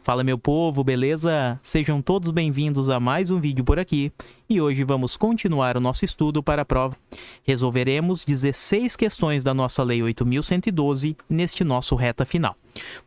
Fala meu povo, beleza? Sejam todos bem-vindos a mais um vídeo por aqui e hoje vamos continuar o nosso estudo para a prova. Resolveremos 16 questões da nossa Lei 8.112 neste nosso reta final.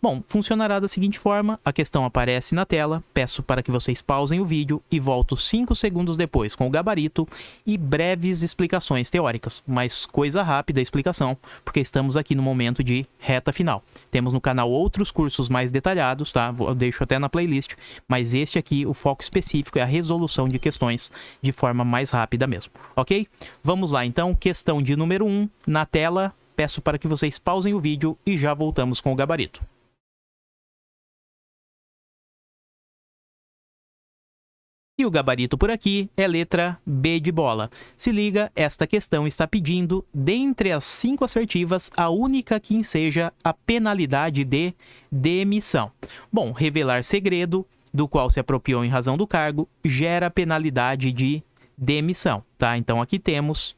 Bom, funcionará da seguinte forma, a questão aparece na tela, peço para que vocês pausem o vídeo e volto 5 segundos depois com o gabarito e breves explicações teóricas, mas coisa rápida a explicação, porque estamos aqui no momento de reta final. Temos no canal outros cursos mais detalhados, tá? Eu deixo até na playlist, mas este aqui, o foco específico é a resolução de questões de forma mais rápida mesmo, ok? Vamos lá então, questão de número 1 na tela. Peço para que vocês pausem o vídeo e já voltamos com o gabarito. E o gabarito por aqui é letra B de bola. Se liga, esta questão está pedindo, dentre as 5 assertivas, a única que enseja a penalidade de demissão. Bom, revelar segredo, do qual se apropriou em razão do cargo, gera penalidade de demissão, tá? Então aqui temos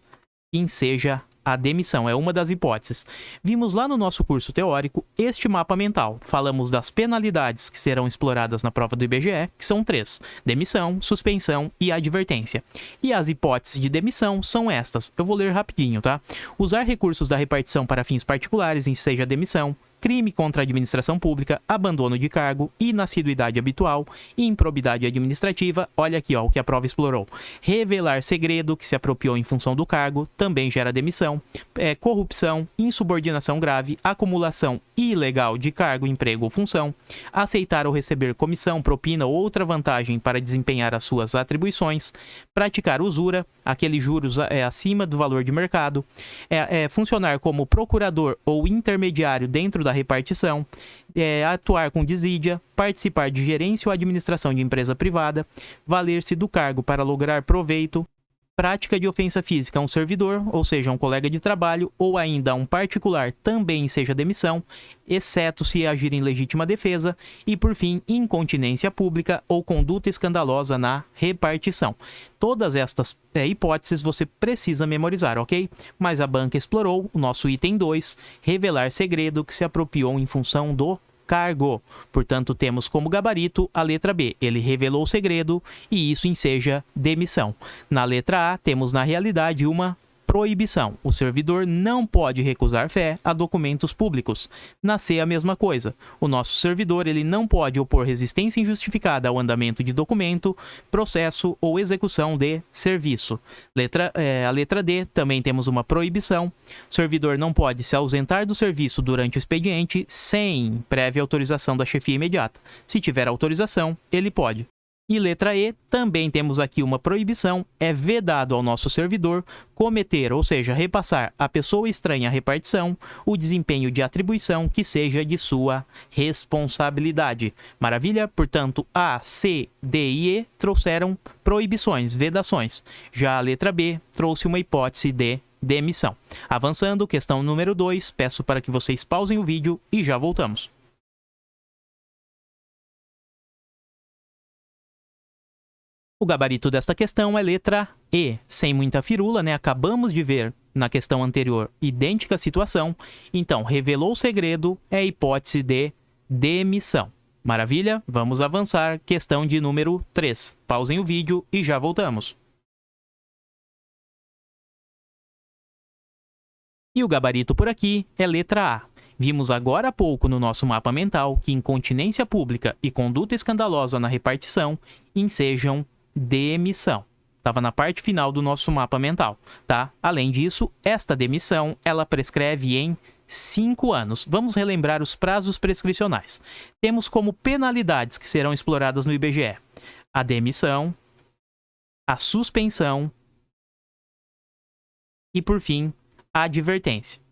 que enseja a demissão, é uma das hipóteses. Vimos lá no nosso curso teórico este mapa mental. Falamos das penalidades que serão exploradas na prova do IBGE, que são 3. Demissão, suspensão e advertência. E as hipóteses de demissão são estas. Eu vou ler rapidinho, tá? Usar recursos da repartição para fins particulares enseja a demissão. Crime contra a administração pública, abandono de cargo, inassiduidade habitual, improbidade administrativa, olha aqui ó, o que a prova explorou. Revelar segredo que se apropriou em função do cargo, também gera demissão. Corrupção, insubordinação grave, acumulação ilegal de cargo, emprego ou função. Aceitar ou receber comissão, propina ou outra vantagem para desempenhar as suas atribuições. Praticar usura, aqueles juros acima do valor de mercado. Funcionar como procurador ou intermediário dentro da repartição, atuar com desídia, participar de gerência ou administração de empresa privada, valer-se do cargo para lograr proveito, prática de ofensa física a um servidor, ou seja, a um colega de trabalho, ou ainda a um particular, também seja demissão, exceto se agir em legítima defesa, e por fim, incontinência pública ou conduta escandalosa na repartição. Todas estas hipóteses você precisa memorizar, ok? Mas a banca explorou o nosso item 2, revelar segredo que se apropriou em função do cargo. Portanto, temos como gabarito a letra B. Ele revelou o segredo e isso enseja demissão. Na letra A, temos na realidade uma proibição. O servidor não pode recusar fé a documentos públicos. Na C, a mesma coisa. O nosso servidor ele não pode opor resistência injustificada ao andamento de documento, processo ou execução de serviço. A letra D, também temos uma proibição. O servidor não pode se ausentar do serviço durante o expediente sem prévia autorização da chefia imediata. Se tiver autorização, ele pode. E letra E, também temos aqui uma proibição, é vedado ao nosso servidor cometer, ou seja, repassar a pessoa estranha à repartição, o desempenho de atribuição que seja de sua responsabilidade. Maravilha? Portanto, A, C, D e E trouxeram proibições, vedações. Já a letra B trouxe uma hipótese de demissão. Avançando, questão número 2, peço para que vocês pausem o vídeo e já voltamos. O gabarito desta questão é letra E. Sem muita firula, né? Acabamos de ver na questão anterior idêntica situação. Então, revelou o segredo é a hipótese de demissão. Maravilha? Vamos avançar. Questão de número 3. Pausem o vídeo e já voltamos. E o gabarito por aqui é letra A. Vimos agora há pouco no nosso mapa mental que incontinência pública e conduta escandalosa na repartição ensejam demissão. Estava na parte final do nosso mapa mental, tá? Além disso, esta demissão, ela prescreve em 5 anos. Vamos relembrar os prazos prescricionais. Temos como penalidades que serão exploradas no IBGE a demissão, a suspensão e, por fim, a advertência.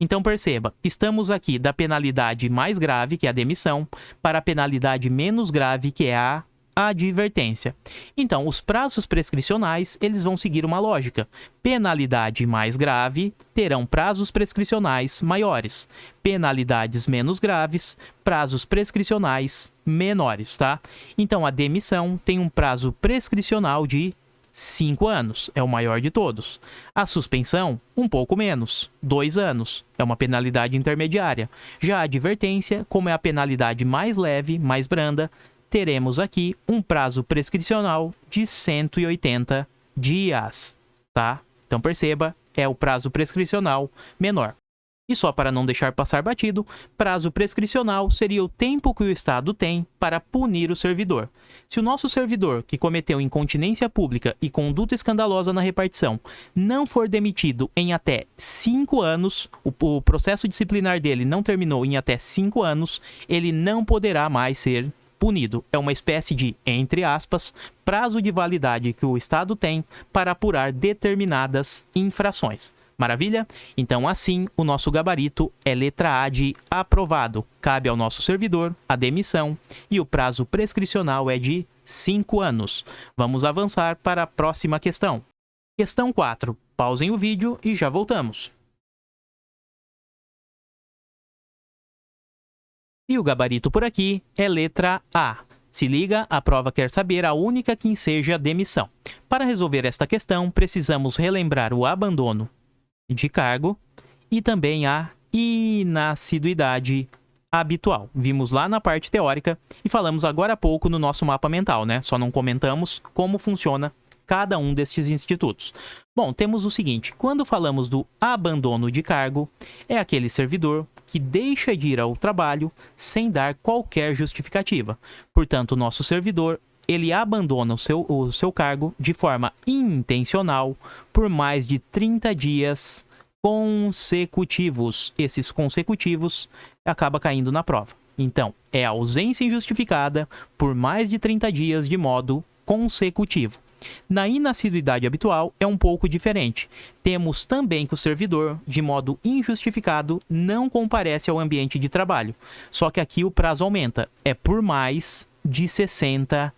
Então perceba, estamos aqui da penalidade mais grave, que é a demissão, para a penalidade menos grave, que é a advertência. Então, os prazos prescricionais, eles vão seguir uma lógica. Penalidade mais grave terão prazos prescricionais maiores. Penalidades menos graves, prazos prescricionais menores, tá? Então, a demissão tem um prazo prescricional de 5 anos, é o maior de todos. A suspensão, um pouco menos, 2 anos, é uma penalidade intermediária. Já a advertência, como é a penalidade mais leve, mais branda, teremos aqui um prazo prescricional de 180 dias, tá? Então perceba, é o prazo prescricional menor. E só para não deixar passar batido, prazo prescricional seria o tempo que o Estado tem para punir o servidor. Se o nosso servidor, que cometeu incontinência pública e conduta escandalosa na repartição, não for demitido em até 5 anos, o processo disciplinar dele não terminou em até 5 anos, ele não poderá mais ser punido. É uma espécie de, entre aspas, prazo de validade que o Estado tem para apurar determinadas infrações. Maravilha? Então, assim, o nosso gabarito é letra A de aprovado. Cabe ao nosso servidor a demissão e o prazo prescricional é de 5 anos. Vamos avançar para a próxima questão. Questão 4. Pausem o vídeo e já voltamos. E o gabarito por aqui é letra A. Se liga, a prova quer saber a única que enseja a demissão. Para resolver esta questão, precisamos relembrar o abandono de cargo e também a inassiduidade habitual. Vimos lá na parte teórica e falamos agora há pouco no nosso mapa mental, né? Só não comentamos como funciona cada um destes institutos. Bom, temos o seguinte, quando falamos do abandono de cargo, é aquele servidor que deixa de ir ao trabalho sem dar qualquer justificativa. Portanto, o nosso servidor ele abandona o seu cargo de forma intencional por mais de 30 dias consecutivos. Esses consecutivos acaba caindo na prova. Então, é ausência injustificada por mais de 30 dias de modo consecutivo. Na inassiduidade habitual é um pouco diferente. Temos também que o servidor, de modo injustificado, não comparece ao ambiente de trabalho. Só que aqui o prazo aumenta. É por mais de 60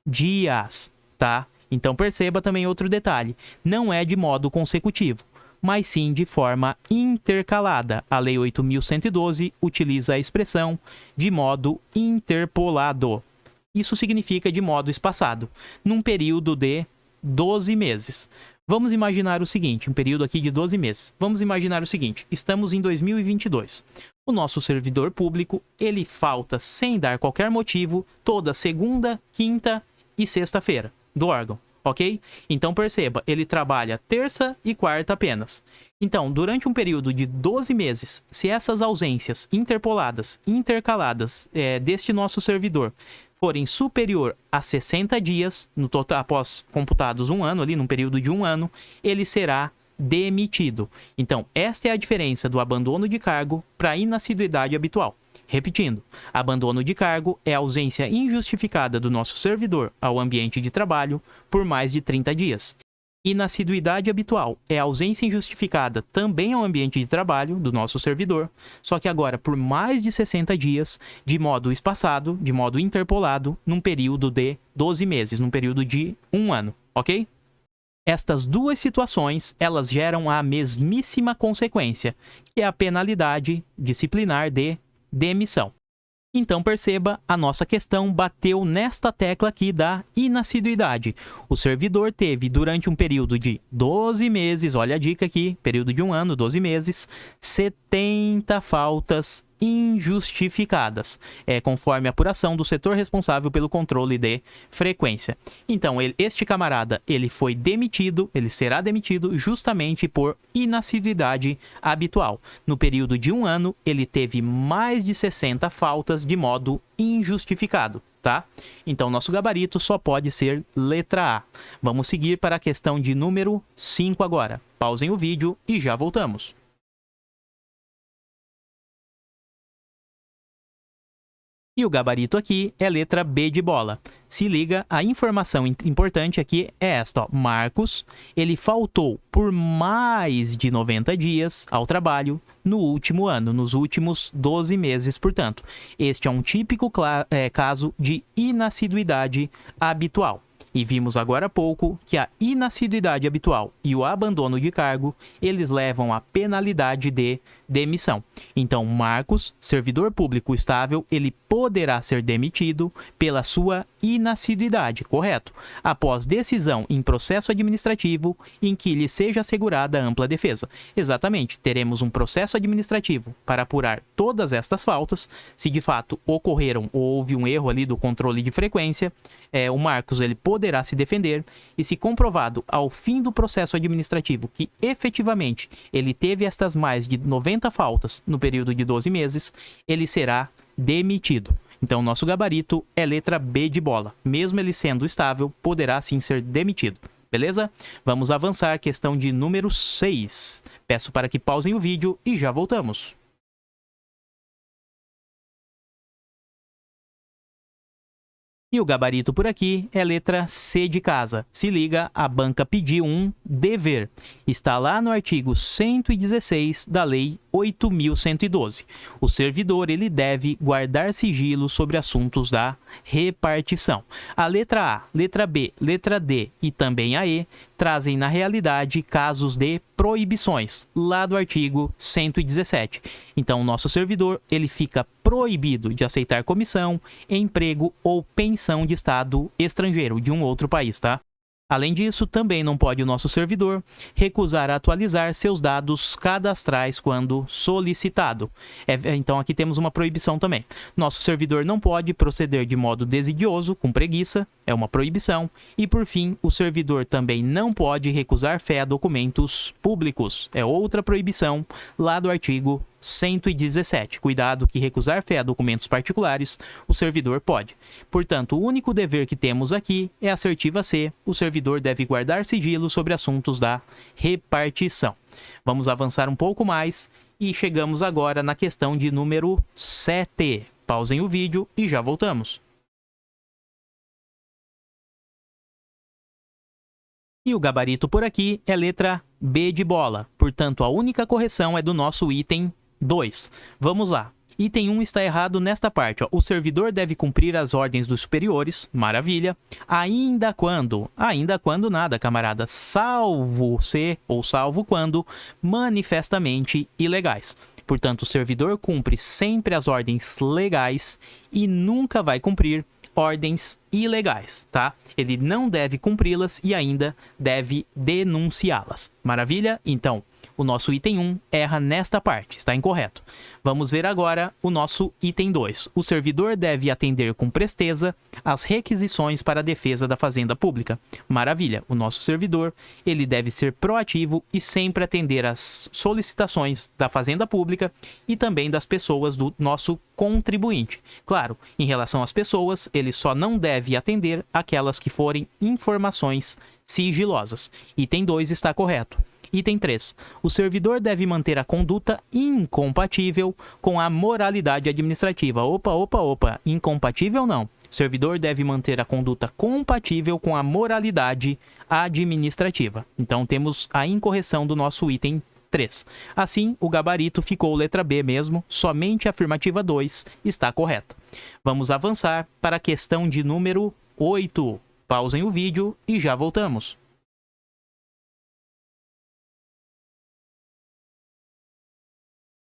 dias, tá? Então perceba também outro detalhe. Não é de modo consecutivo, mas sim de forma intercalada. A Lei 8.112 utiliza a expressão de modo interpolado. Isso significa de modo espaçado, num período de 12 meses. Vamos imaginar o seguinte, um período aqui de 12 meses. Vamos imaginar o seguinte, estamos em 2022. O nosso servidor público, ele falta sem dar qualquer motivo toda segunda, quinta e sexta-feira do órgão, ok? Então perceba, ele trabalha terça e quarta apenas. Então, durante um período de 12 meses, se essas ausências interpoladas, intercaladas deste nosso servidor forem superior a 60 dias, no total, após computados um ano, ali num período de um ano, ele será demitido. Então, esta é a diferença do abandono de cargo para a inassiduidade habitual. Repetindo, abandono de cargo é a ausência injustificada do nosso servidor ao ambiente de trabalho por mais de 30 dias. Inassiduidade habitual é a ausência injustificada também ao ambiente de trabalho do nosso servidor, só que agora por mais de 60 dias, de modo espaçado, de modo interpolado, num período de 12 meses, num período de um ano, ok? Estas duas situações, elas geram a mesmíssima consequência, que é a penalidade disciplinar de demissão. Então perceba, a nossa questão bateu nesta tecla aqui da inassiduidade. O servidor teve durante um período de 12 meses, olha a dica aqui, período de um ano, 12 meses, 70 faltas injustificadas, conforme a apuração do setor responsável pelo controle de frequência. Então, este camarada, ele foi demitido, ele será demitido justamente por inassiduidade habitual. No período de um ano, ele teve mais de 60 faltas de modo injustificado, tá? Então, nosso gabarito só pode ser letra A. Vamos seguir para a questão de número 5 agora. Pausem o vídeo e já voltamos. E o gabarito aqui é letra B de bola. Se liga, a informação importante aqui é esta, ó. Marcos, ele faltou por mais de 90 dias ao trabalho no último ano, nos últimos 12 meses, portanto. Este é um típico caso de inassiduidade habitual. E vimos agora há pouco que a inassiduidade habitual e o abandono de cargo, eles levam à penalidade de demissão. Então, Marcos, servidor público estável, ele poderá ser demitido pela sua inassiduidade, correto? Após decisão em processo administrativo em que lhe seja assegurada ampla defesa. Exatamente, teremos um processo administrativo para apurar todas estas faltas, se de fato ocorreram ou houve um erro ali do controle de frequência, o Marcos ele poderá se defender e se comprovado ao fim do processo administrativo que efetivamente ele teve estas mais de 90 faltas no período de 12 meses, ele será demitido. Então, nosso gabarito é letra B de bola. Mesmo ele sendo estável, poderá sim ser demitido. Beleza? Vamos avançar, questão de número 6. Peço para que pausem o vídeo e já voltamos. E o gabarito por aqui é letra C de casa. Se liga, a banca pediu um dever. Está lá no artigo 116 da Lei 8.112. O servidor ele deve guardar sigilo sobre assuntos da repartição. A letra A, letra B, letra D e também a E trazem na realidade casos de proibições, lá do artigo 117. Então, o nosso servidor ele fica proibido de aceitar comissão, emprego ou pensão de estado estrangeiro, de um outro país, tá? Além disso, também não pode o nosso servidor recusar atualizar seus dados cadastrais quando solicitado. Então, aqui temos uma proibição também. Nosso servidor não pode proceder de modo desidioso, com preguiça, é uma proibição. E, por fim, o servidor também não pode recusar fé a documentos públicos. É outra proibição lá do artigo 117. Cuidado que recusar fé a documentos particulares, o servidor pode. Portanto, o único dever que temos aqui é a assertiva C. O servidor deve guardar sigilo sobre assuntos da repartição. Vamos avançar um pouco mais e chegamos agora na questão de número 7. Pausem o vídeo e já voltamos. E o gabarito por aqui é letra B de bola. Portanto, a única correção é do nosso item 2. Vamos lá. Item 1 está errado nesta parte. Ó. O servidor deve cumprir as ordens dos superiores. Maravilha. Ainda quando? Ainda quando nada, camarada. Salvo se ou salvo quando manifestamente ilegais. Portanto, o servidor cumpre sempre as ordens legais e nunca vai cumprir ordens ilegais, tá? Ele não deve cumpri-las e ainda deve denunciá-las. Maravilha? Então, o nosso item 1 erra nesta parte, está incorreto. Vamos ver agora o nosso item 2. O servidor deve atender com presteza as requisições para a defesa da fazenda pública. Maravilha, o nosso servidor ele deve ser proativo e sempre atender às solicitações da fazenda pública e também das pessoas do nosso contribuinte. Claro, em relação às pessoas, ele só não deve atender aquelas que forem informações sigilosas. Item 2 está correto. Item 3. O servidor deve manter a conduta incompatível com a moralidade administrativa. Opa. Incompatível não. O servidor deve manter a conduta compatível com a moralidade administrativa. Então, temos a incorreção do nosso item 3. Assim, o gabarito ficou letra B mesmo, somente a afirmativa 2 está correta. Vamos avançar para a questão de número 8. Pausem o vídeo e já voltamos.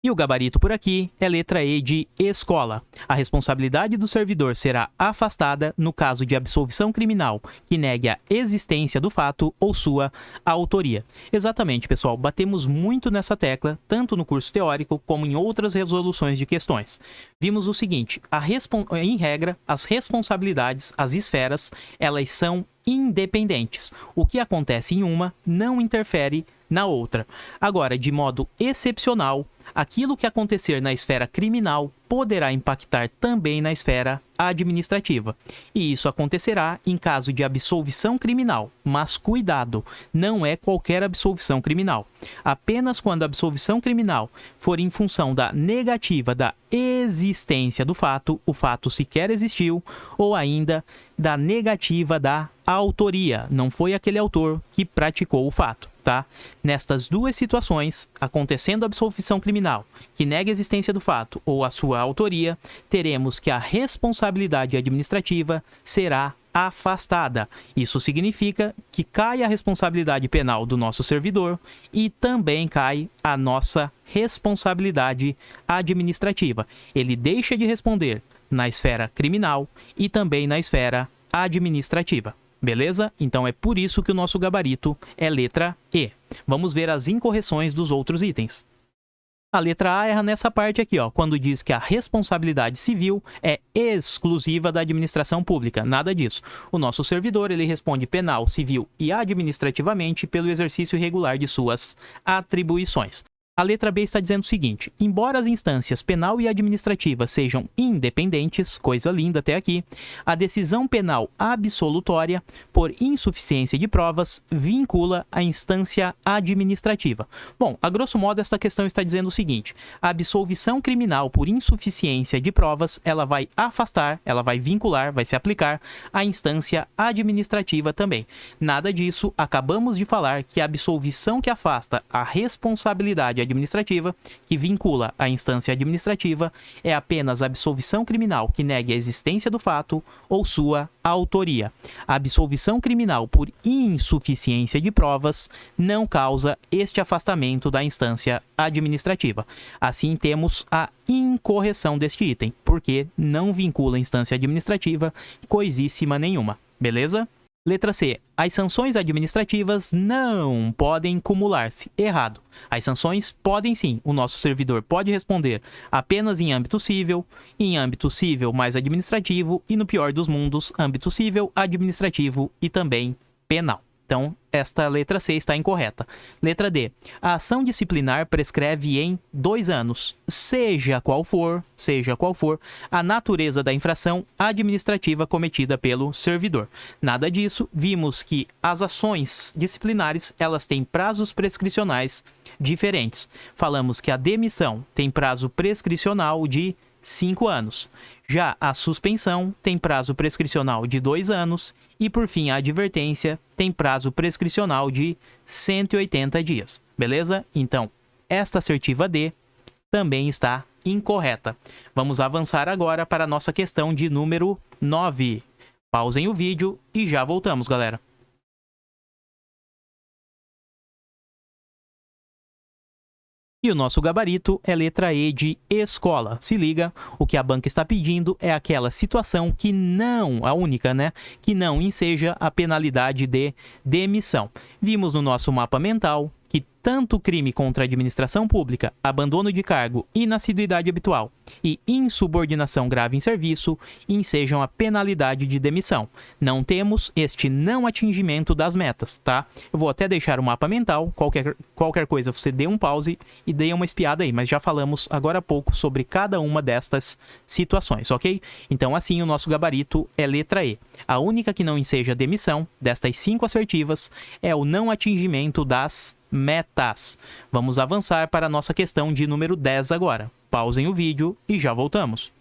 E o gabarito por aqui é letra E de escola. A responsabilidade do servidor será afastada no caso de absolvição criminal que negue a existência do fato ou sua autoria. Exatamente, pessoal, batemos muito nessa tecla, tanto no curso teórico como em outras resoluções de questões. Vimos o seguinte, em regra, as responsabilidades, as esferas, elas são independentes. O que acontece em uma não interfere na outra. Agora, de modo excepcional, aquilo que acontecer na esfera criminal poderá impactar também na esfera administrativa. E isso acontecerá em caso de absolvição criminal. Mas cuidado, não é qualquer absolvição criminal. Apenas quando a absolvição criminal for em função da negativa da existência do fato, o fato sequer existiu, ou ainda da negativa da autoria. Não foi aquele autor que praticou o fato. Tá? Nestas duas situações, acontecendo a absolvição criminal, que nega a existência do fato ou a sua autoria, teremos que a responsabilidade administrativa será afastada. Isso significa que cai a responsabilidade penal do nosso servidor e também cai a nossa responsabilidade administrativa. Ele deixa de responder na esfera criminal e também na esfera administrativa. Beleza? Então é por isso que o nosso gabarito é letra E. Vamos ver as incorreções dos outros itens. A letra A erra nessa parte aqui, ó, quando diz que a responsabilidade civil é exclusiva da administração pública. Nada disso. O nosso servidor, ele responde penal, civil e administrativamente pelo exercício regular de suas atribuições. A letra B está dizendo o seguinte: embora as instâncias penal e administrativa sejam independentes, coisa linda até aqui, a decisão penal absolutória, por insuficiência de provas, vincula a instância administrativa. Bom, a grosso modo, esta questão está dizendo o seguinte: a absolvição criminal por insuficiência de provas, ela vai afastar, ela vai vincular, vai se aplicar à instância administrativa também. Nada disso, acabamos de falar que a absolvição que afasta a responsabilidade administrativa, que vincula a instância administrativa, é apenas a absolvição criminal que negue a existência do fato ou sua autoria. A absolvição criminal por insuficiência de provas não causa este afastamento da instância administrativa. Assim, temos a incorreção deste item, porque não vincula a instância administrativa coisíssima nenhuma. Beleza? Letra C. As sanções administrativas não podem cumular-se. Errado. As sanções podem sim. O nosso servidor pode responder apenas em âmbito civil mais administrativo e, no pior dos mundos, âmbito civil, administrativo e também penal. Então, esta letra C está incorreta. Letra D. A ação disciplinar prescreve em 2 anos, seja qual for a natureza da infração administrativa cometida pelo servidor. Nada disso, vimos que as ações disciplinares, elas têm prazos prescricionais diferentes. Falamos que a demissão tem prazo prescricional de 5 anos. Já a suspensão tem prazo prescricional de 2 anos e, por fim, a advertência tem prazo prescricional de 180 dias. Beleza? Então, esta assertiva D também está incorreta. Vamos avançar agora para a nossa questão de número 9. Pausem o vídeo e já voltamos, galera. E o nosso gabarito é letra E de escola. Se liga, o que a banca está pedindo é aquela situação que não, a única, né? Que não enseja a penalidade de demissão. Vimos no nosso mapa mental que tanto crime contra a administração pública, abandono de cargo, inassiduidade habitual e insubordinação grave em serviço ensejam a penalidade de demissão. Não temos este não atingimento das metas, tá? Eu vou até deixar o mapa mental, qualquer coisa você dê um pause e dê uma espiada aí, mas já falamos agora há pouco sobre cada uma destas situações, ok? Então, assim, o nosso gabarito é letra E. A única que não enseja demissão destas 5 assertivas é o não atingimento das metas. Vamos avançar para a nossa questão de número 10 agora. Pausem o vídeo e já voltamos.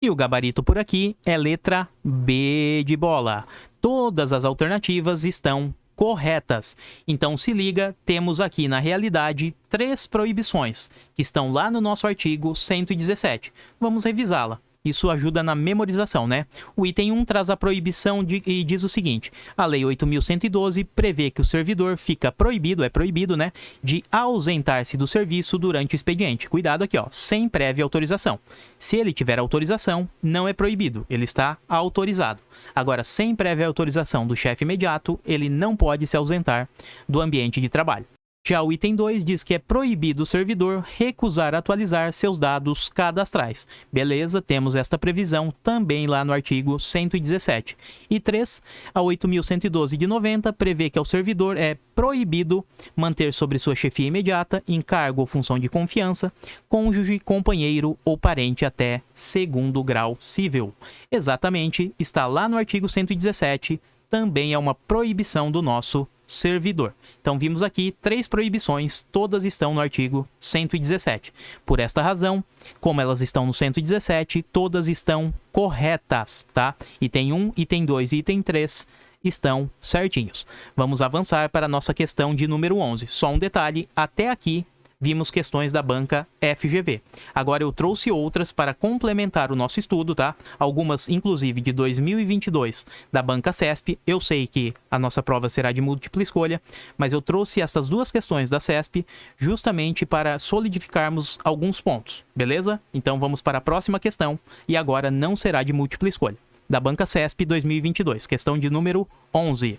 E o gabarito por aqui é letra B de bola. Todas as alternativas estão corretas. Então, se liga, temos aqui na realidade 3 proibições que estão lá no nosso artigo 117. Vamos revisá-la. Isso ajuda na memorização, né? O item 1 traz a proibição e diz o seguinte: a Lei 8.112 prevê que o servidor fica proibido, né, de ausentar-se do serviço durante o expediente. Cuidado aqui, ó, sem prévia autorização. Se ele tiver autorização, não é proibido, ele está autorizado. Agora, sem prévia autorização do chefe imediato, ele não pode se ausentar do ambiente de trabalho. Já o item 2 diz que é proibido o servidor recusar atualizar seus dados cadastrais. Beleza, temos esta previsão também lá no artigo 117. E 3, a 8.112 de 90 prevê que ao servidor é proibido manter sobre sua chefia imediata, encargo ou função de confiança, cônjuge, companheiro ou parente até 2º grau civil. Exatamente, está lá no artigo 117, também é uma proibição do nosso servidor. Então, vimos aqui 3 proibições, todas estão no artigo 117. Por esta razão, como elas estão no 117, todas estão corretas, tá? Item 1, item 2 e item 3 estão certinhos. Vamos avançar para a nossa questão de número 11. Só um detalhe, até aqui vimos questões da banca FGV. Agora eu trouxe outras para complementar o nosso estudo, tá? Algumas, inclusive, de 2022 da banca CESP. Eu sei que a nossa prova será de múltipla escolha, mas eu trouxe essas duas questões da CESP justamente para solidificarmos alguns pontos, beleza? Então vamos para a próxima questão e agora não será de múltipla escolha. Da banca CESP 2022, questão de número 11.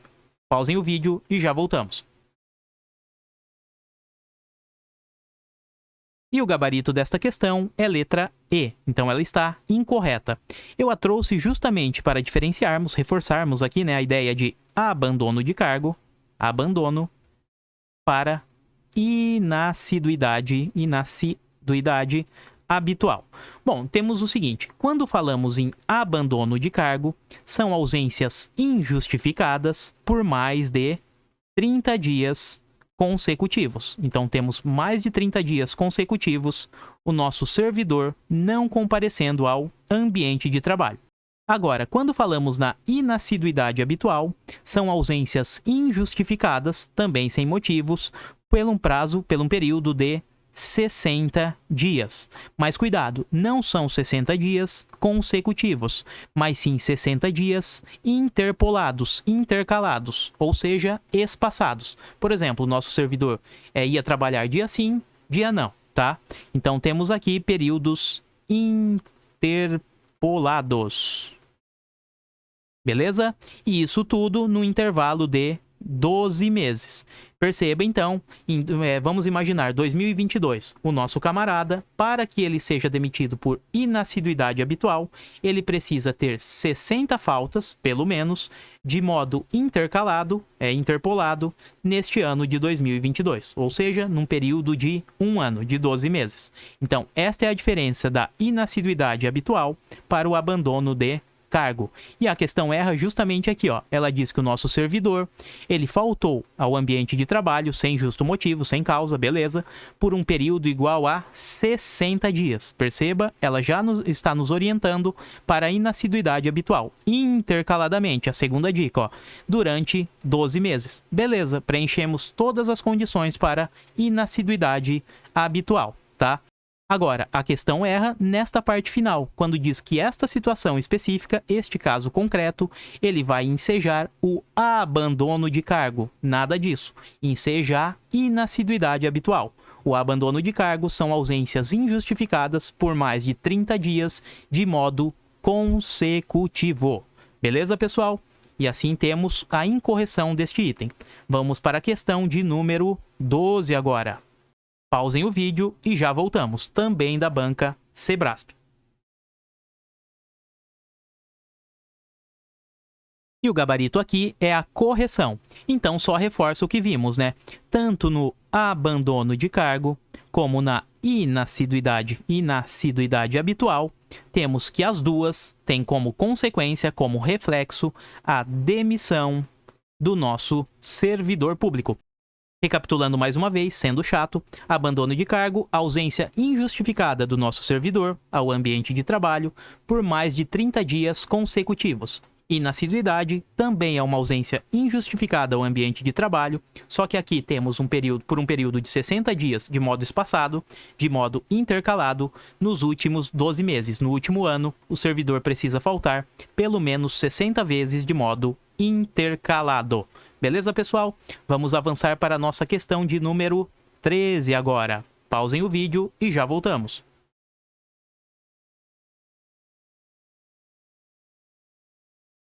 Pausem o vídeo e já voltamos. E o gabarito desta questão é letra E, então ela está incorreta. Eu a trouxe justamente para diferenciarmos, reforçarmos aqui, né, a ideia de abandono de cargo, abandono para inassiduidade habitual. Bom, temos o seguinte, quando falamos em abandono de cargo, são ausências injustificadas por mais de 30 dias consecutivos. Então, temos mais de 30 dias consecutivos o nosso servidor não comparecendo ao ambiente de trabalho. Agora, quando falamos na inassiduidade habitual, são ausências injustificadas, também sem motivos, pelo um período de 60 dias. Mas cuidado, não são 60 dias consecutivos, mas sim 60 dias intercalados, ou seja, espaçados. Por exemplo, o nosso servidor ia trabalhar dia sim, dia não, tá? Então temos aqui períodos interpolados. Beleza? E isso tudo no intervalo de 12 meses. Perceba, então, vamos imaginar 2022, o nosso camarada, para que ele seja demitido por inassiduidade habitual, ele precisa ter 60 faltas, pelo menos, de modo interpolado, neste ano de 2022, ou seja, num período de 1 ano, de 12 meses. Então, esta é a diferença da inassiduidade habitual para o abandono de cargo. E a questão erra justamente aqui, ó. Ela diz que o nosso servidor, ele faltou ao ambiente de trabalho sem justo motivo, sem causa, beleza, por um período igual a 60 dias. Perceba, ela já está nos orientando para a inassiduidade habitual, intercaladamente, a segunda dica, ó, durante 12 meses. Beleza, preenchemos todas as condições para inassiduidade habitual, tá? Agora, a questão erra nesta parte final, quando diz que esta situação específica, este caso concreto, ele vai ensejar o abandono de cargo. Nada disso. Enseja a inassiduidade habitual. O abandono de cargo são ausências injustificadas por mais de 30 dias de modo consecutivo. Beleza, pessoal? E assim temos a incorreção deste item. Vamos para a questão de número 12 agora. Pausem o vídeo e já voltamos, também da banca Sebrasp. E o gabarito aqui é a correção. Então, só reforça o que vimos, né? Tanto no abandono de cargo, como na inassiduidade habitual, temos que as duas têm como consequência, como reflexo, a demissão do nosso servidor público. Recapitulando mais uma vez, sendo chato, abandono de cargo, ausência injustificada do nosso servidor ao ambiente de trabalho por mais de 30 dias consecutivos. Inassiduidade também é uma ausência injustificada ao ambiente de trabalho, só que aqui temos por um período de 60 dias de modo espaçado, de modo intercalado, nos últimos 12 meses. No último ano, o servidor precisa faltar pelo menos 60 vezes de modo intercalado. Beleza, pessoal? Vamos avançar para a nossa questão de número 13 agora. Pausem o vídeo e já voltamos.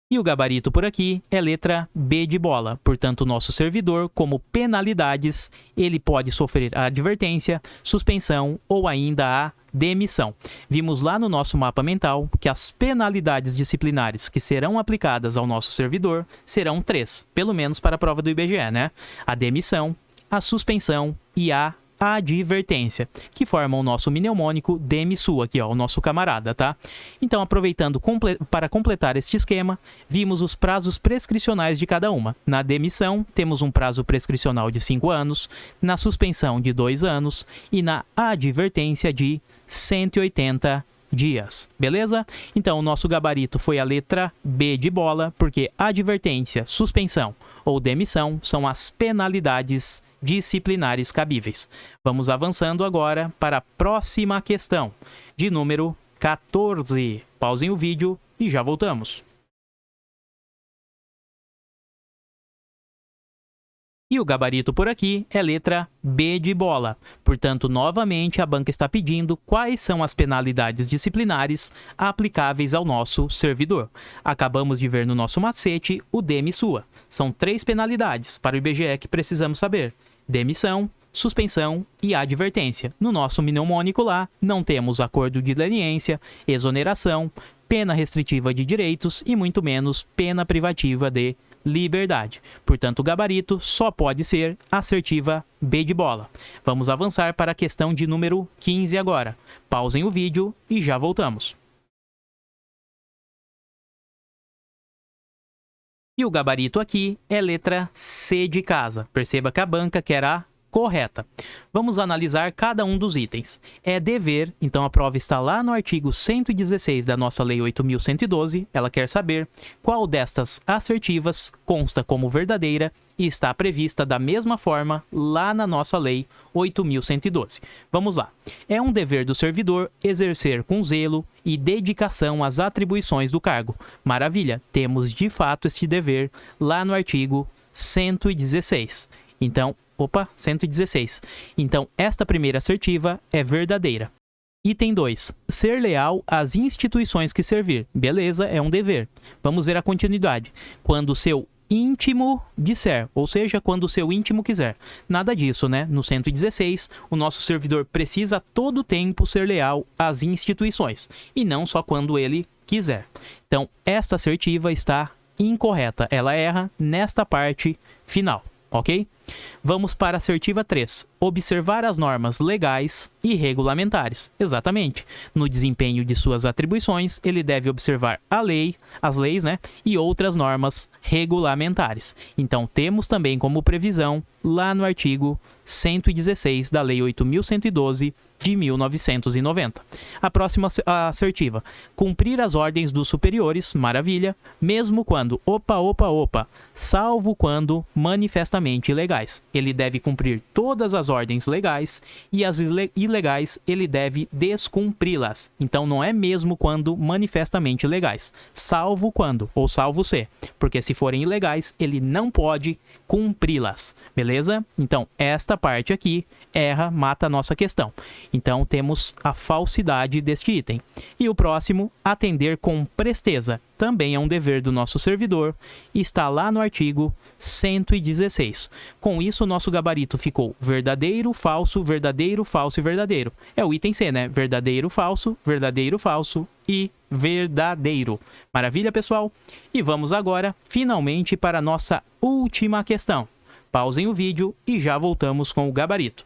E o gabarito por aqui é letra B de bola. Portanto, o nosso servidor, como penalidades, ele pode sofrer a advertência, suspensão ou ainda a demissão. Vimos lá no nosso mapa mental que as penalidades disciplinares que serão aplicadas ao nosso servidor serão 3, pelo menos para a prova do IBGE, né? A demissão, a suspensão e a advertência, que formam o nosso mnemônico DMSU aqui, ó, o nosso camarada, tá? Então, aproveitando para completar este esquema, vimos os prazos prescricionais de cada uma. Na demissão, temos um prazo prescricional de 5 anos, na suspensão de 2 anos e na advertência de 180 dias, beleza? Então, o nosso gabarito foi a letra B de bola, porque advertência, suspensão ou demissão são as penalidades disciplinares cabíveis. Vamos avançando agora para a próxima questão, de número 14. Pausem o vídeo e já voltamos. E o gabarito por aqui é letra B de bola. Portanto, novamente, a banca está pedindo quais são as penalidades disciplinares aplicáveis ao nosso servidor. Acabamos de ver no nosso macete o demissua. São 3 penalidades para o IBGE que precisamos saber: demissão, suspensão e advertência. No nosso mnemônico lá, não temos acordo de leniência, exoneração, pena restritiva de direitos e muito menos pena privativa de liberdade. Portanto, o gabarito só pode ser assertiva B de bola. Vamos avançar para a questão de número 15 agora. Pausem o vídeo e já voltamos. E o gabarito aqui é letra C de casa. Perceba que a banca quer a correta. Vamos analisar cada um dos itens. É dever, então a prova está lá no artigo 116 da nossa Lei 8.112. Ela quer saber qual destas assertivas consta como verdadeira e está prevista da mesma forma lá na nossa Lei 8.112. Vamos lá. É um dever do servidor exercer com zelo e dedicação as atribuições do cargo. Maravilha, temos de fato este dever lá no artigo 116. Então, 116. Então, esta primeira assertiva é verdadeira. Item 2. Ser leal às instituições que servir. Beleza, é um dever. Vamos ver a continuidade. Quando o seu íntimo disser, ou seja, quando o seu íntimo quiser. Nada disso, né? No 116, o nosso servidor precisa a todo tempo ser leal às instituições, e não só quando ele quiser. Então, esta assertiva está incorreta. Ela erra nesta parte final. Ok? Vamos para a assertiva 3. Observar as normas legais e regulamentares. Exatamente. No desempenho de suas atribuições, ele deve observar a lei, as leis, né? E outras normas regulamentares. Então, temos também como previsão lá no artigo 116 da Lei 8.112 de 1990. A próxima assertiva. Cumprir as ordens dos superiores, maravilha, mesmo quando, salvo quando manifestamente ilegais. Ele deve cumprir todas as ordens legais e as ilegais ele deve descumpri-las. Então, não é mesmo quando manifestamente ilegais, salvo quando, ou salvo se, porque se forem ilegais, ele não pode cumpri-las, beleza? Então, esta parte aqui erra, mata a nossa questão. Então, temos a falsidade deste item. E o próximo, atender com presteza. Também é um dever do nosso servidor e está lá no artigo 116. Com isso, o nosso gabarito ficou verdadeiro, falso e verdadeiro. É o item C, né? Verdadeiro, falso e verdadeiro. Maravilha, pessoal? E vamos agora, finalmente, para a nossa última questão. Pausem o vídeo e já voltamos com o gabarito.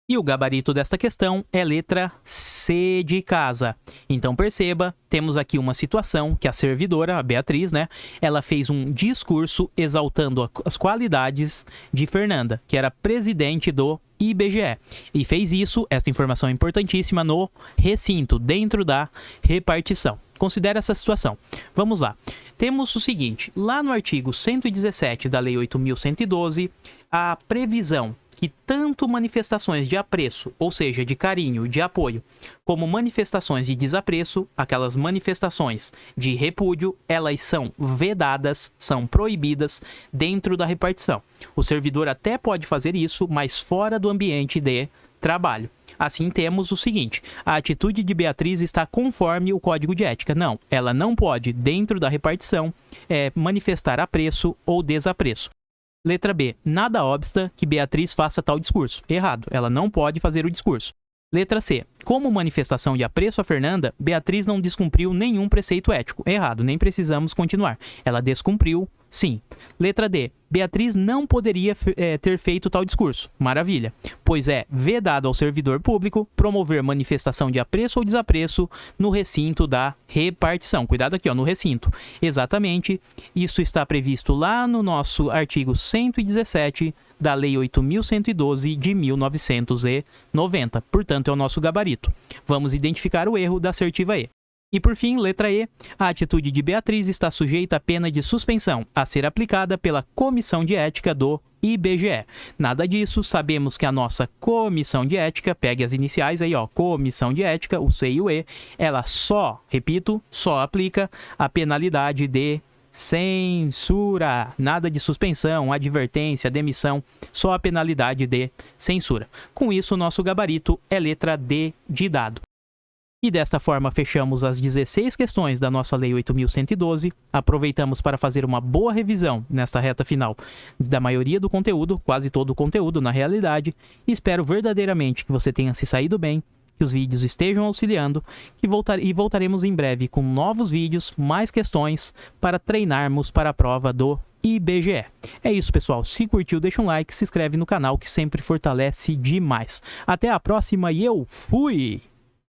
E o gabarito desta questão é letra C de casa. Então, perceba, temos aqui uma situação que a servidora, a Beatriz, né, ela fez um discurso exaltando as qualidades de Fernanda, que era presidente do IBGE. E fez isso, esta informação é importantíssima, no recinto, dentro da repartição. Considere essa situação. Vamos lá. Temos o seguinte, lá no artigo 117 da Lei 8.112, a previsão que tanto manifestações de apreço, ou seja, de carinho, de apoio, como manifestações de desapreço, aquelas manifestações de repúdio, elas são vedadas, são proibidas dentro da repartição. O servidor até pode fazer isso, mas fora do ambiente de trabalho. Assim, temos o seguinte, a atitude de Beatriz está conforme o Código de Ética. Não, ela não pode, dentro da repartição, manifestar apreço ou desapreço. Letra B. Nada obsta que Beatriz faça tal discurso. Errado. Ela não pode fazer o discurso. Letra C. Como manifestação de apreço a Fernanda, Beatriz não descumpriu nenhum preceito ético. Errado. Nem precisamos continuar. Ela descumpriu Sim. Letra D. Beatriz não poderia ter feito tal discurso. Maravilha. Pois é vedado ao servidor público promover manifestação de apreço ou desapreço no recinto da repartição. Cuidado aqui, ó, no recinto. Exatamente. Isso está previsto lá no nosso artigo 117 da Lei 8.112 de 1990. Portanto, é o nosso gabarito. Vamos identificar o erro da assertiva E. E por fim, letra E, a atitude de Beatriz está sujeita à pena de suspensão a ser aplicada pela Comissão de Ética do IBGE. Nada disso, sabemos que a nossa Comissão de Ética, pegue as iniciais aí, ó, Comissão de Ética, o C e o E, ela só, repito, só aplica a penalidade de censura. Nada de suspensão, advertência, demissão, só a penalidade de censura. Com isso, o nosso gabarito é letra D de dado. E desta forma fechamos as 16 questões da nossa Lei 8.112, aproveitamos para fazer uma boa revisão nesta reta final da maioria do conteúdo, quase todo o conteúdo na realidade, e espero verdadeiramente que você tenha se saído bem, que os vídeos estejam auxiliando, e voltaremos em breve com novos vídeos, mais questões, para treinarmos para a prova do IBGE. É isso, pessoal. Se curtiu, deixa um like, se inscreve no canal que sempre fortalece demais. Até a próxima e eu fui!